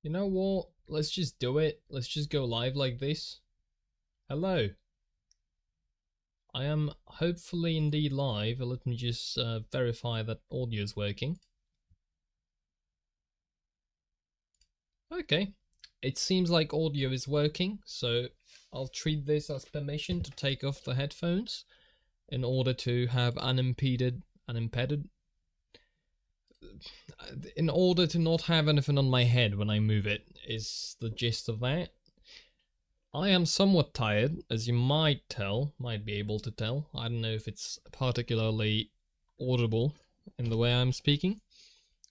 You know what? Let's just do it. Let's just go live like this. Hello. I am hopefully indeed live. Let me just verify that audio is working. Okay. It seems like audio is working, so I'll treat this as permission to take off the headphones in order to have unimpeded, in order to not have anything on my head when I move it, is the gist of that. I am somewhat tired, as you might be able to tell. I don't know if it's particularly audible in the way I'm speaking.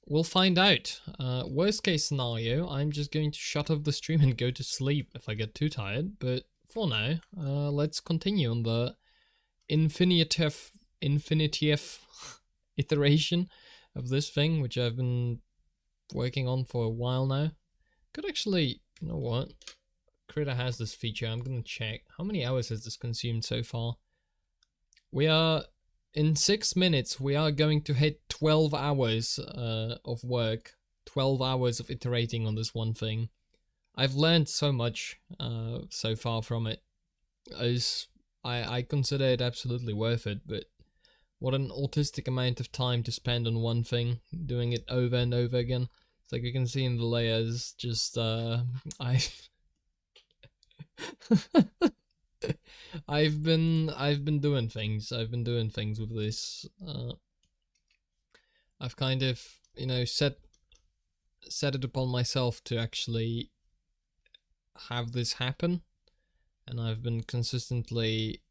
We'll find out. Worst case scenario, I'm just going to shut off the stream and go to sleep if I get too tired, but for now, let's continue on the infinitive iteration of this thing, which I've been working on for a while now. Could actually, you know what? Krita has this feature. I'm gonna check. How many hours has this consumed so far? We are, in 6 minutes, we are going to hit 12 hours of work. 12 hours of iterating on this one thing. I've learned so much so far from it. As I consider it absolutely worth it, but what an autistic amount of time to spend on one thing, doing it over and over again. It's like you can see in the layers, just I've been doing things. I've been doing things with this. I've kind of, you know, set it upon myself to actually have this happen, and I've been consistently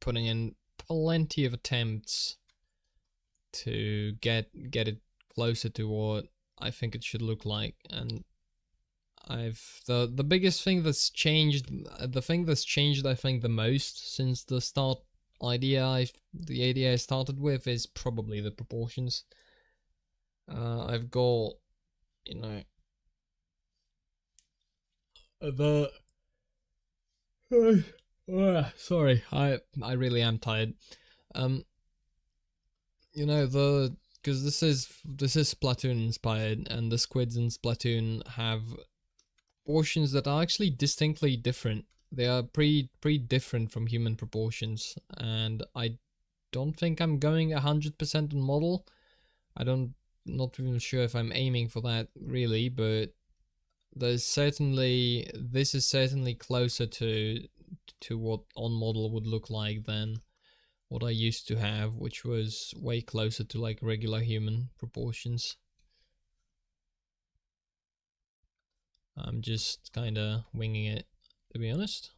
putting in plenty of attempts to get it closer to what I think it should look like. And the biggest thing that's changed, the thing that's changed I think the most since the idea I started with is probably the proportions. I've got, you know, the sorry, I really am tired. You know, because this is Splatoon inspired, and the squids in Splatoon have proportions that are actually distinctly different. They are pretty different from human proportions, and I don't think I'm going 100% on model. Not even sure if I'm aiming for that really, but this is certainly closer to what on model would look like than what I used to have, which was way closer to like regular human proportions. I'm just kind of winging it, to be honest.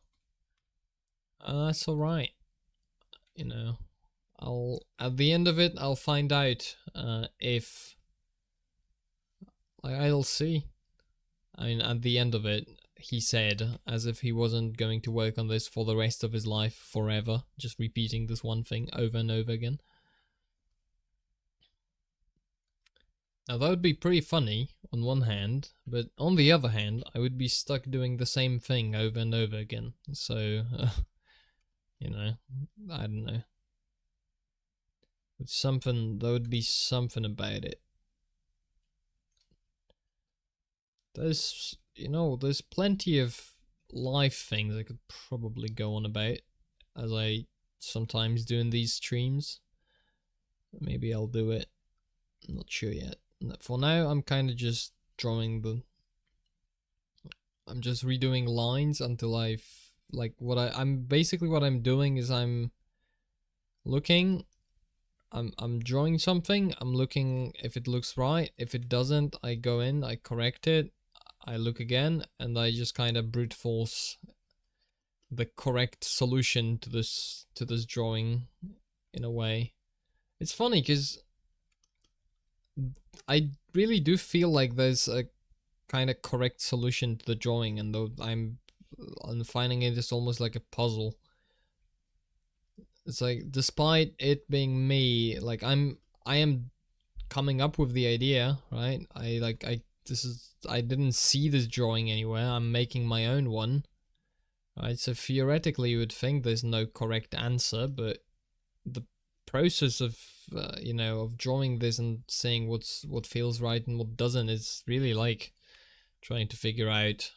That's alright. You know, at the end of it, I'll find out if I'll see. I mean, at the end of it, he said, as if he wasn't going to work on this for the rest of his life forever, just repeating this one thing over and over again. Now that would be pretty funny on one hand, but on the other hand, I would be stuck doing the same thing over and over again. So, you know, I don't know. There would be something about it. There's plenty of live things I could probably go on about, as I sometimes do in these streams. Maybe I'll do it. I'm not sure yet. For now, I'm kind of just drawing I'm just redoing lines until basically what I'm doing is I'm drawing something, I'm looking if it looks right. If it doesn't, I go in, I correct it, I look again, and I just kind of brute force the correct solution to this drawing in a way. It's funny because I really do feel like there's a kind of correct solution to the drawing, and though I'm finding it is almost like a puzzle. It's like, despite it being me, like I am coming up with the idea, right? I didn't see this drawing anywhere. I'm making my own one, right? So theoretically, you would think there's no correct answer, but the process of of drawing this and seeing what feels right and what doesn't is really like trying to figure out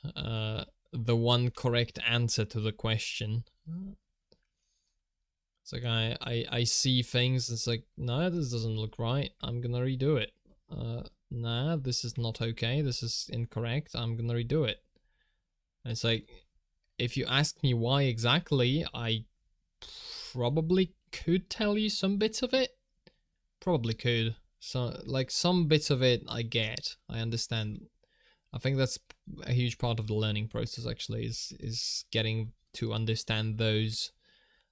the one correct answer to the question. It's like I see things, it's like, no, this doesn't look right, I'm gonna redo it. Nah, this is not okay, this is incorrect, I'm gonna redo it. And it's like, if you ask me why exactly, I probably could tell you some bits of it. Probably could. So, like, some bits of it I get, I understand. I think that's a huge part of the learning process, actually, is getting to understand those,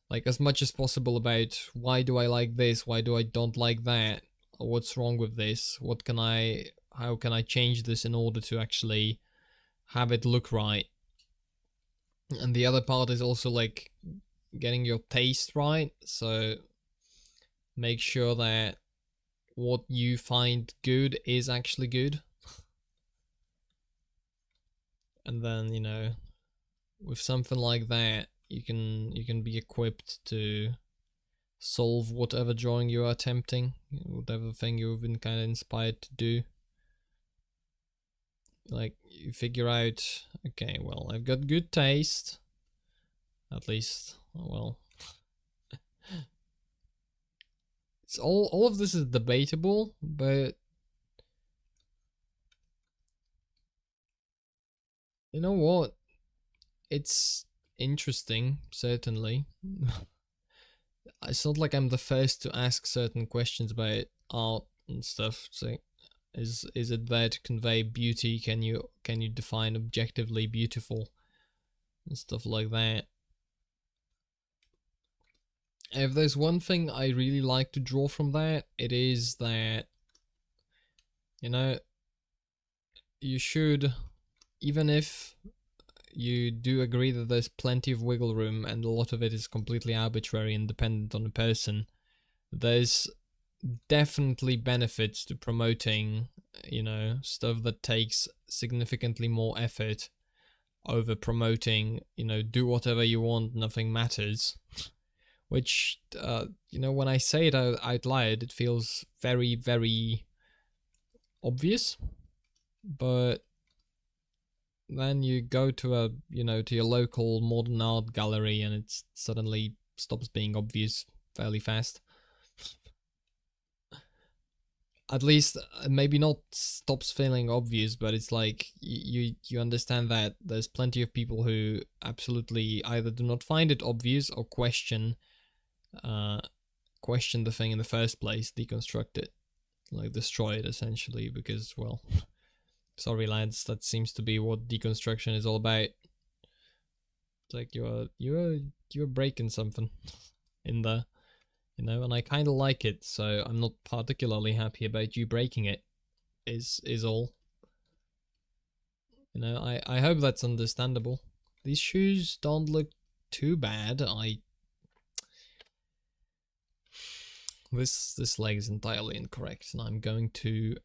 like, as much as possible about why do I like this, why do I don't like that, or what's wrong with this, how can I change this in order to actually have it look right. And the other part is also like getting your taste right, so make sure that what you find good is actually good. And then, you know, with something like that, you can be equipped to solve whatever drawing you are attempting, whatever thing you've been kind of inspired to do. Like, you figure out, okay, well, I've got good taste, at least. Well, it's all of this is debatable, but you know what? It's interesting, certainly. It's not like I'm the first to ask certain questions about art and stuff. So, is it there to convey beauty? Can you define objectively beautiful and stuff like that? If there's one thing I really like to draw from that, it is that, you know, you should, even if you do agree that there's plenty of wiggle room and a lot of it is completely arbitrary and dependent on the person, there's definitely benefits to promoting, you know, stuff that takes significantly more effort over promoting, you know, do whatever you want, nothing matters. Which, you know, when I say it out loud, it feels very, very obvious. But then you go to a, you know, to your local modern art gallery and it suddenly stops being obvious fairly fast. At least, maybe not stops feeling obvious, but it's like you understand that there's plenty of people who absolutely either do not find it obvious or question the thing in the first place, deconstruct it, like destroy it essentially, because, well, sorry lads, that seems to be what deconstruction is all about. It's like you're breaking something in there, you know, and I kind of like it, so I'm not particularly happy about you breaking it, is all. You know, I hope that's understandable. These shoes don't look too bad. This leg is entirely incorrect, and I'm going to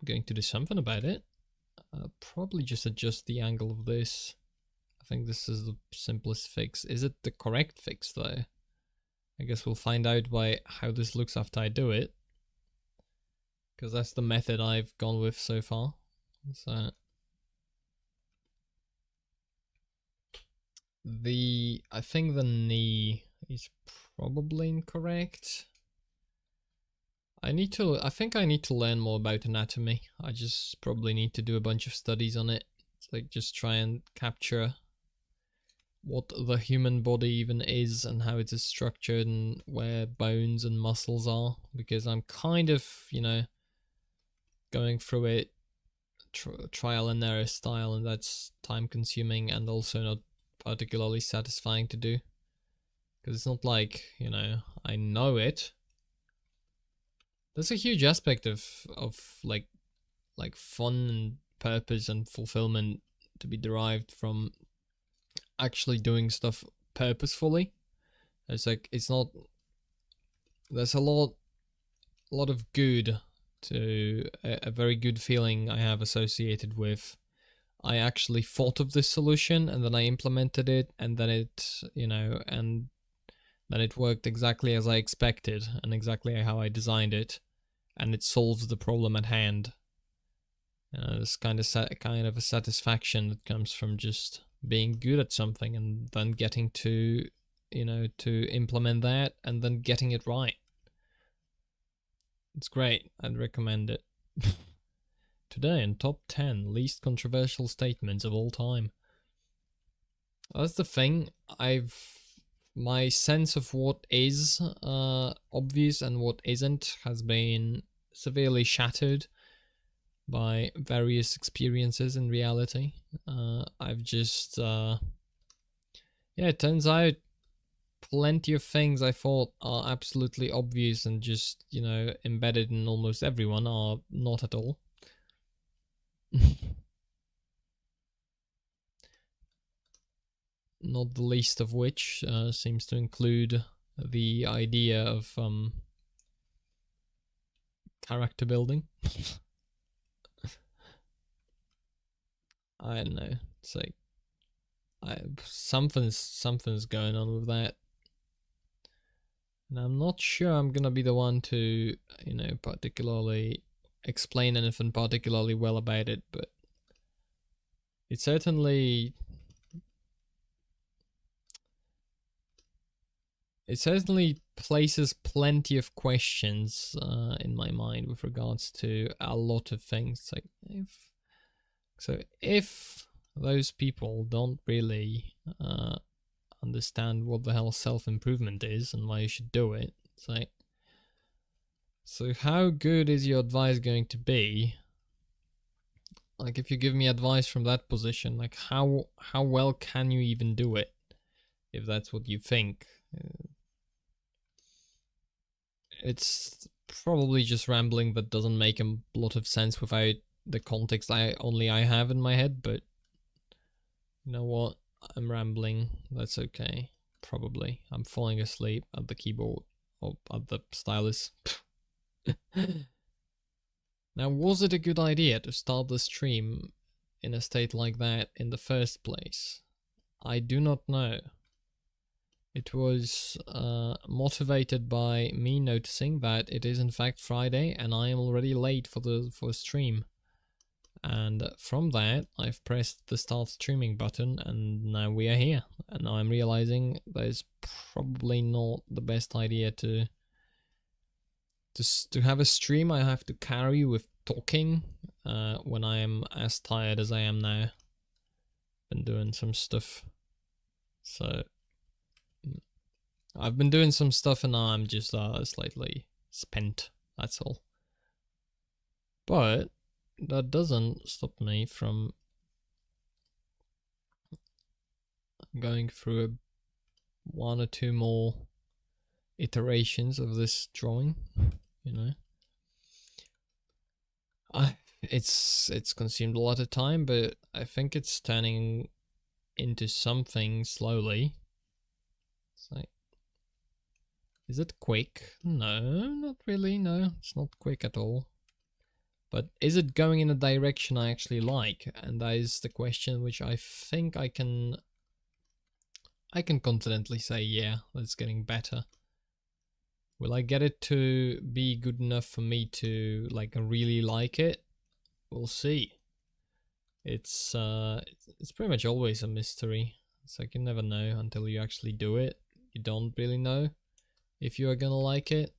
do something about it. Probably just adjust the angle of this. I think this is the simplest fix. Is it the correct fix though? I guess we'll find out by how this looks after I do it, because that's the method I've gone with so far. So I think the knee is probably incorrect. I think I need to learn more about anatomy. I just probably need to do a bunch of studies on it. It's like just try and capture what the human body even is and how it is structured and where bones and muscles are, because I'm kind of, you know, going through it trial and error style, and that's time consuming and also not particularly satisfying to do, because it's not like, you know, I know it. There's a huge aspect of like fun and purpose and fulfillment to be derived from actually doing stuff purposefully. It's like, it's not, there's a lot of good to a very good feeling I have associated with, I actually thought of this solution and then I implemented it, and then it, you know, and then it worked exactly as I expected and exactly how I designed it, and it solves the problem at hand. It's kind of a satisfaction that comes from just being good at something and then getting to, to implement that and then getting it right. It's great. I'd recommend it. Today in top 10 least controversial statements of all time. That's the thing. My sense of what is obvious and what isn't has been severely shattered by various experiences in reality. I've just it turns out plenty of things I thought are absolutely obvious and just, embedded in almost everyone are not at all. Not the least of which seems to include the idea of character building. I don't know. It's like something's going on with that, and I'm not sure I'm gonna be the one to, particularly explain anything particularly well about it, but it certainly places plenty of questions in my mind with regards to a lot of things. Like if those people don't really understand what the hell self-improvement is and why you should do it, it's like, so how good is your advice going to be? Like, if you give me advice from that position, like how well can you even do it if that's what you think? It's probably just rambling that doesn't make a lot of sense without the context I have in my head, but you know what? I'm rambling. That's okay. Probably. I'm falling asleep at the keyboard or at the stylus. Now, was it a good idea to start the stream in a state like that in the first place? I do not know. It was motivated by me noticing that it is in fact Friday and I am already late for stream. And from that, I've pressed the start streaming button and now we are here. And now I'm realizing that it's probably not the best idea to have a stream I have to carry with talking when I am as tired as I am now. Been doing some stuff. So I've been doing some stuff and now I'm just slightly spent, that's all. But that doesn't stop me from going through one or two more iterations of this drawing, it's consumed a lot of time, but I think it's turning into something slowly. It's like, is it quick? No, not really. No, it's not quick at all. But is it going in a direction I actually like? And that is the question which I think I can confidently say, yeah, it's getting better. Will I get it to be good enough for me to really like it? We'll see. It's pretty much always a mystery. It's like you never know until you actually do it. You don't really know if you are gonna like it.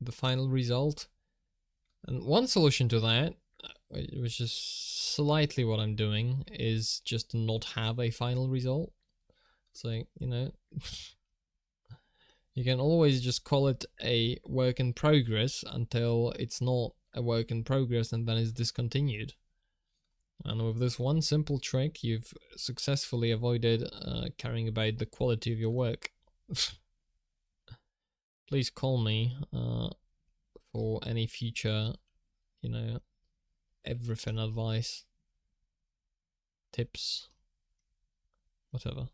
The final result. And one solution to that, which is slightly what I'm doing, is just to not have a final result. It's like, you can always just call it a work in progress until it's not a work in progress and then it's discontinued. And with this one simple trick, you've successfully avoided caring about the quality of your work. Please call me for any future, everything advice, tips, whatever,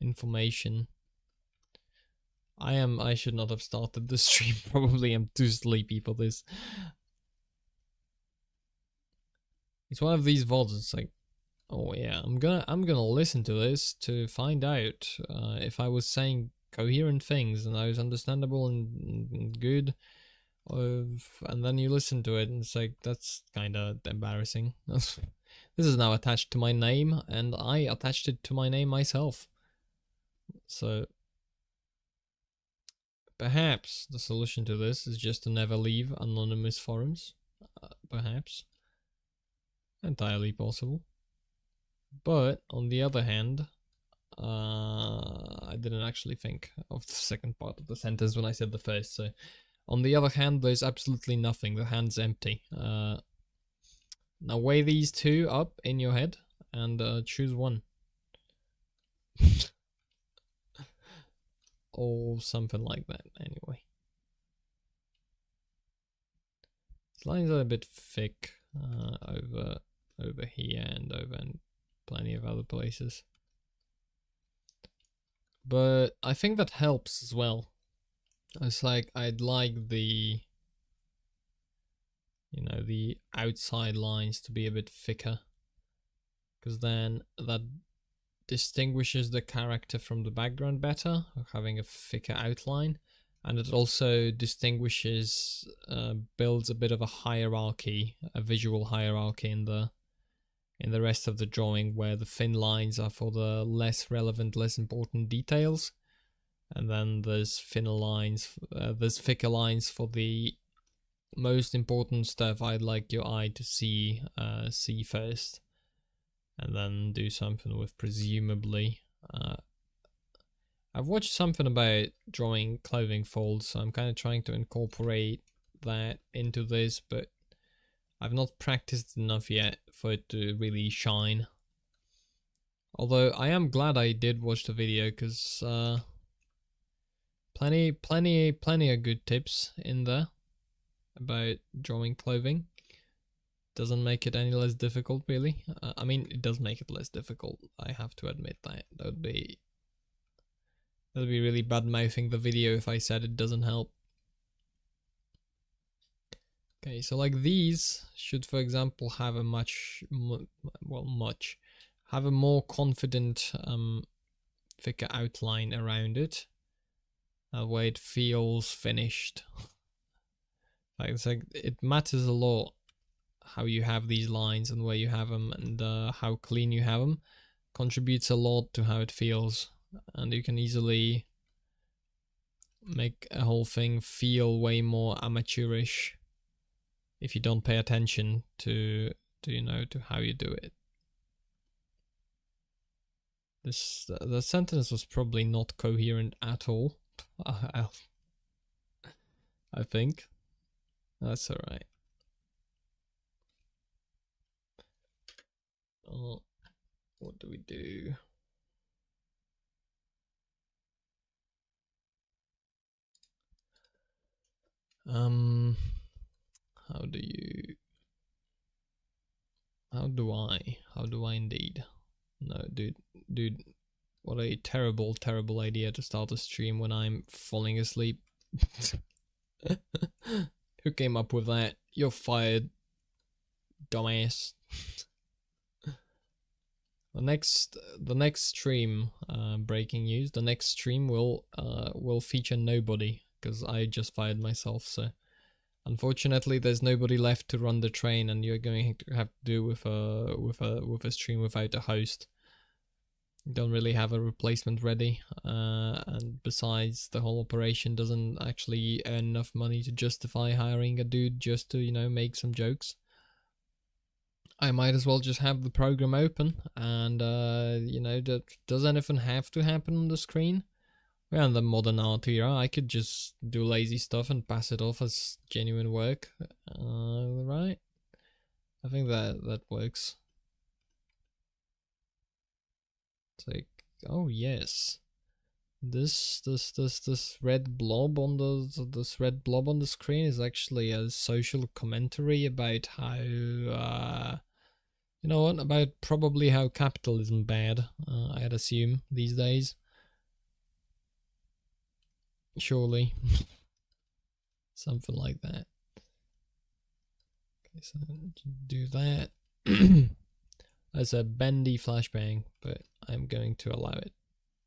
information. I should not have started the stream. Probably I'm too sleepy for this. It's one of these VODs. It's like, oh yeah, I'm gonna listen to this to find out if I was saying coherent things and I was understandable and good, and then you listen to it and it's like, that's kind of embarrassing. This is now attached to my name, and I attached it to my name myself. So perhaps the solution to this is just to never leave anonymous forums. Perhaps. Entirely possible. But on the other hand, I didn't actually think of the second part of the sentence when I said the first. So on the other hand, there's absolutely nothing. The hand's empty. Now weigh these two up in your head and choose one. Or something like that, anyway. These lines are a bit thick over here and over in plenty of other places. But I think that helps as well. It's like, I'd like the, you know, the outside lines to be a bit thicker, because then that distinguishes the character from the background better, having a thicker outline, and it also distinguishes, builds a bit of a hierarchy, a visual hierarchy in the rest of the drawing, where the thin lines are for the less relevant, less important details, and then there's thinner lines, there's thicker lines for the most important stuff I'd like your eye to see first, and then do something with presumably. I've watched something about drawing clothing folds, so I'm kind of trying to incorporate that into this, but I've not practiced enough yet for it to really shine. Although I am glad I did watch the video, because plenty of good tips in there about drawing clothing. Doesn't make it any less difficult, really. I mean, it does make it less difficult, I have to admit that. That'd be really bad mouthing the video if I said it doesn't help. Okay, so like these should, for example, have a have a more confident, thicker outline around it. That way it feels finished. Like, it's like, it matters a lot how you have these lines and where you have them, and how clean you have them contributes a lot to how it feels, and you can easily make a whole thing feel way more amateurish if you don't pay attention to you know, to how you do it. The sentence was probably not coherent at all. I think that's all right. What do we do? How do I indeed? No, dude, what a terrible idea to start a stream when I'm falling asleep. Who came up with that? You're fired, dumbass. The next stream, breaking news. The next stream will feature nobody, because I just fired myself. So unfortunately, there's nobody left to run the train, and you're going to have to do with a stream without a host. Don't really have a replacement ready, and besides, the whole operation doesn't actually earn enough money to justify hiring a dude just to, you know, make some jokes. I might as well just have the program open, and you know, does anything have to happen on the screen? We're in the modern art era. I could just do lazy stuff and pass it off as genuine work, right? I think that works. It's like, oh yes, this red blob on the screen is actually a social commentary about how you know what, about probably how capitalism bad, I'd assume, these days. Surely. Something like that. Okay, so do that. That's a bendy flashbang, but I'm going to allow it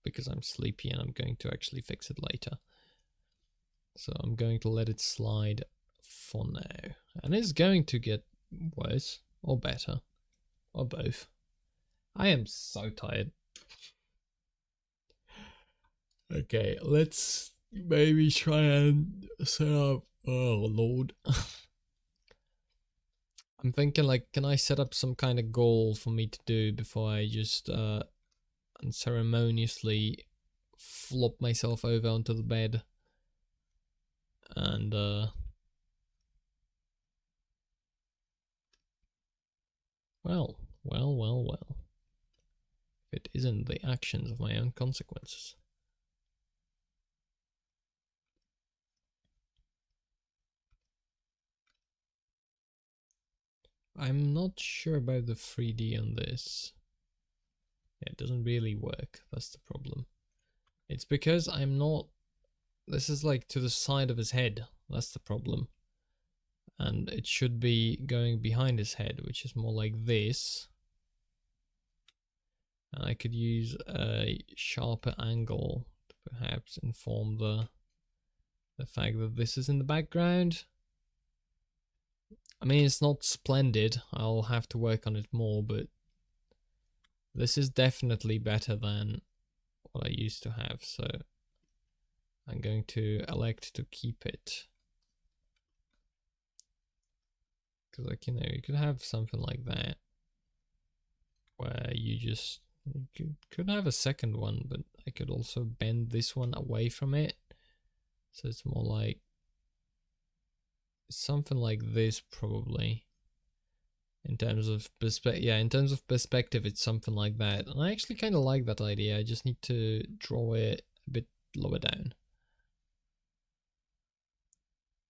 because I'm sleepy and I'm going to actually fix it later. So I'm going to let it slide for now. And it's going to get worse or better or both. I am so tired. Okay, let's maybe try and set up. Oh lord. I'm thinking, like, can I set up some kind of goal for me to do before I just unceremoniously flop myself over onto the bed and well. If it isn't the actions of my own consequences. I'm not sure about the 3D on this. Yeah, it doesn't really work, that's the problem. It's because I'm not... This is like to the side of his head, that's the problem. And it should be going behind his head, which is more like this. And I could use a sharper angle to perhaps inform the fact that this is in the background. I mean, it's not splendid, I'll have to work on it more, but this is definitely better than what I used to have, so I'm going to elect to keep it. Because, like, you know, you could have something like that, where you could have a second one, but I could also bend this one away from it, so it's more like something like this, probably. In terms of perspective, it's something like that. And I actually kind of like that idea. I just need to draw it a bit lower down.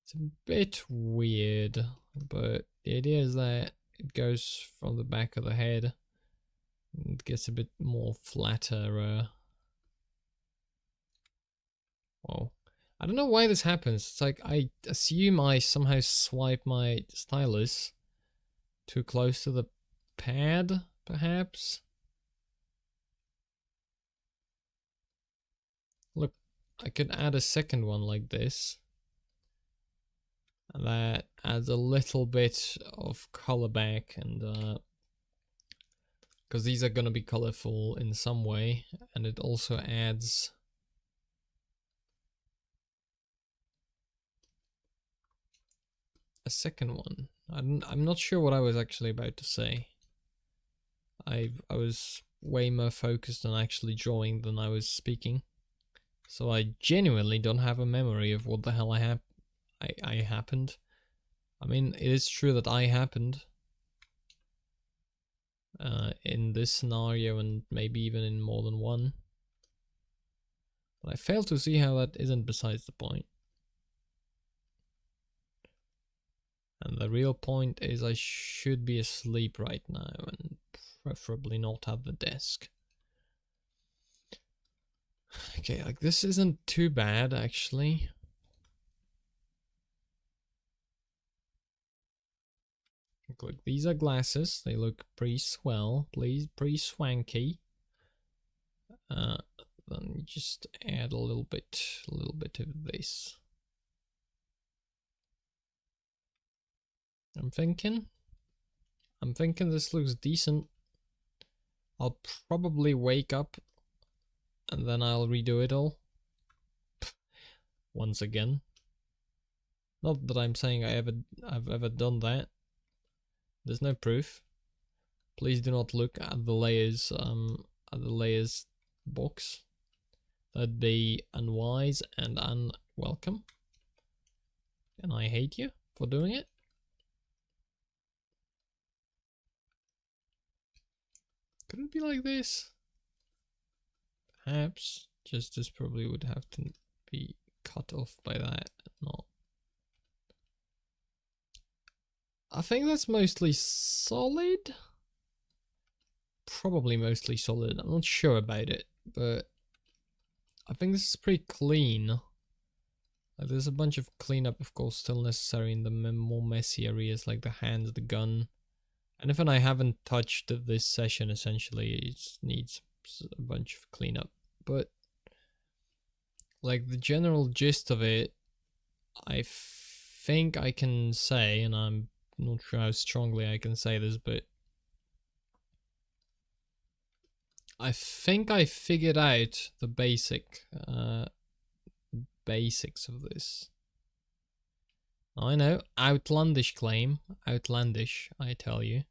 It's a bit weird, but the idea is that it goes from the back of the head. It gets a bit more flatter. Well, I don't know why this happens. It's like I assume I somehow swipe my stylus too close to the pad, perhaps? Look, I could add a second one like this. And that adds a little bit of color back, and because these are gonna be colorful in some way, and it also adds a second one. I'm not sure what I was actually about to say. I was way more focused on actually drawing than I was speaking. So I genuinely don't have a memory of what the hell I happened. I mean, it is true that I happened in this scenario and maybe even in more than one. But I fail to see how that isn't besides the point. And the real point is I should be asleep right now and preferably not at the desk. Okay, like this isn't too bad actually. Look, these are glasses. They look pretty swell, pretty swanky. Then you just add a little bit of this. I'm thinking this looks decent. I'll probably wake up and then I'll redo it all once again. Not that I'm saying I've ever done that. There's no proof. Please do not look at the layers box. That'd be unwise and unwelcome. And I hate you for doing it. Could it be like this? Perhaps. Just this probably would have to be cut off by that. Not. I think that's mostly solid. Probably mostly solid. I'm not sure about it, but I think this is pretty clean. Like, there's a bunch of cleanup, of course, still necessary in the more messy areas like the hands, the gun. Anything I haven't touched this session essentially it needs a bunch of cleanup. But like the general gist of it, I think I can say, and I'm not sure how strongly I can say this, but I think I figured out the basics of this. I know, outlandish claim, outlandish, I tell you.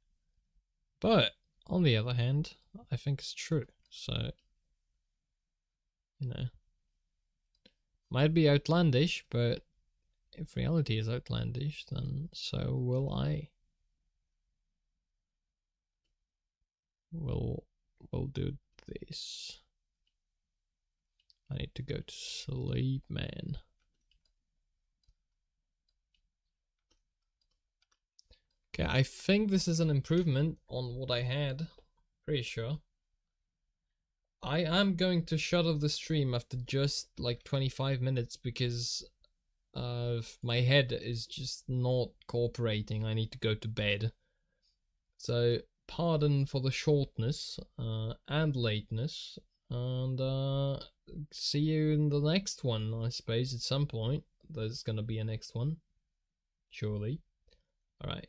But on the other hand, I think it's true. So, you know, might be outlandish, but if reality is outlandish, then so will I. We'll do this. I need to go to sleep, man. Okay, I think this is an improvement on what I had. Pretty sure. I am going to shut off the stream after just like 25 minutes because my head is just not cooperating. I need to go to bed. So pardon for the shortness and lateness, and see you in the next one. I suppose at some point there's gonna be a next one, surely. All right.